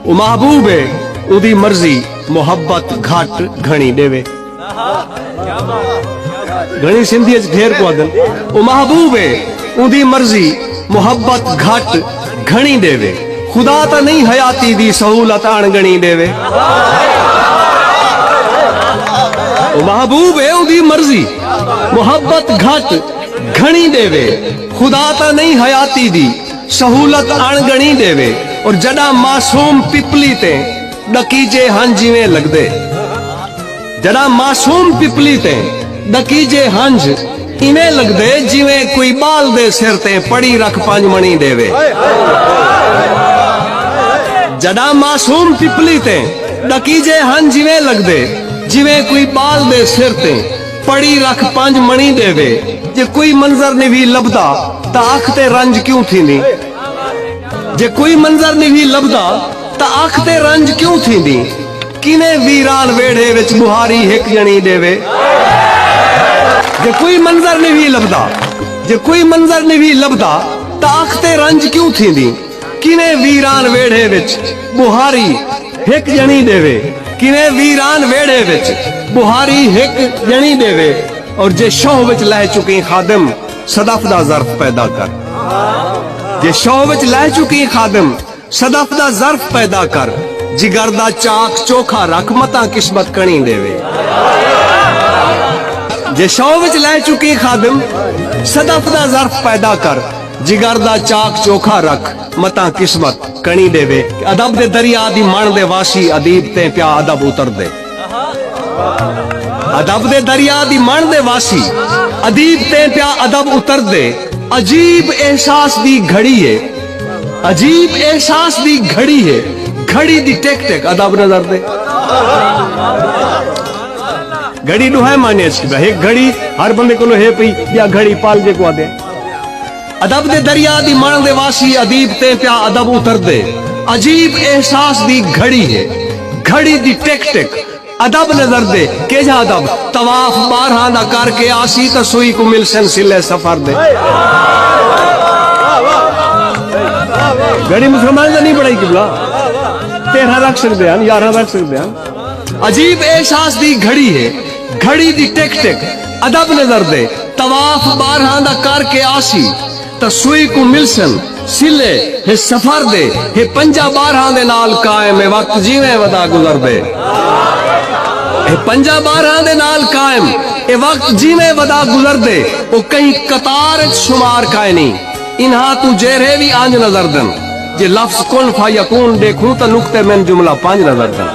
महबूब है उदी मर्जी मोहब्बत घट घणी देवे। घणी सिंधी ढेर को आदन ओ महबूब है उदी मर्जी मोहब्बत घट घणी देवे। खुदा तो नहीं हयाती दी सहूलत अणगणी देवे। ओ महबूब है उदी मर्जी मोहब्बत घट घणी देवे। खुदा तो नहीं हयाती दी सहूलत अणगणी देवे। और जड़ा मासूम पिपली ते डकीजे हंज जिवें लगदे। जड़ा मासूम पिपली ते डकीजे हंज इवें लगदे जिवें कोई बाल दे सिर ते पड़ी रख 5 मणी देवे। जड़ा मासूम पिपली ते डकीजे हंज जिवें लगदे जिवें कोई बाल दे सिर ते पड़ी रख 5 मणी देवे। जे कोई मंजर नहीं भी लभदा ता अख ते रंज क्यों थींदी। जे कोई मंजर नहीं भी लभदा ता अख ते रंज क्यों थींदी। किने वीरान वेढ़े विच बुहारी हिक जणी देवे। जे कोई मंजर नहीं भी लभदा जे कोई मंजर नहीं भी लभदा ता अख ते रंज क्यों थींदी। किने वीरान वेढ़े विच बुहारी हिक जणी देवे। किने वीरान वेढ़े विच बुहारी हिक जणी देवे। और जे शौह विच लह चुकी खादिम सदफ दा ज़र्फ पैदा कर। जे शौह विच लह चुकी खादिम सदफ दा ज़र्फ पैदा कर। जिगर दा चाक चोखा रख मता किस्मत कणी देवे। जे शौह विच लह चुकी खादिम सदफ दा ज़र्फ पैदा कर। जिगर दा चाक चोखा रख मता किस्मत कणी देवे। अदब दे दरिया दी मण दे वासी अदीब ते प्या अदब उतर दे। अदब दे दरिया दी मण दे वासी अदीब ते प्या अदब उतर दे। अजीब एहसास दी घड़ी है। अजीब एहसास दी घड़ी है। घड़ी दी टेक टेक अदब नजर दे। घड़ी नु है माने एक घड़ी हर बंदे को है पई या घड़ी पाल जे को दे। अदब दे दरिया दी मण दे वासी अदीब ते प्या अदब उतर दे। अजीब एहसास दी घड़ी है। घड़ी दी टेक टेक अदब नजर दे। के जा अदब तवाफ 12 ना करके आसी तो सुई को मिलसन सिले सफर दे। घड़ी मुसलमान का नहीं पढ़ाई किबला 13 रख सकते हैं 11 रख सकते हैं। अजीब एहसास दी घड़ी है। घड़ी दी टेक टेक अदब नजर दे। तवाफ 12 ना करके आसी तो सुई को मिलसन सिले हे सफर दे। हे 5-12 दे नाल कायम है वक्त जीवे वदा गुजर दे। हे 5-12 दे नाल कायम ए वक्त जीवे वदा गुजर दे। ओ कहीं कतार शुमार काए नहीं इन्हा तू जेरे भी आंज नजर दन। जे लफ्ज कुन फयकून देखूं तो नुक्ते में जुमला 5 नजर दन।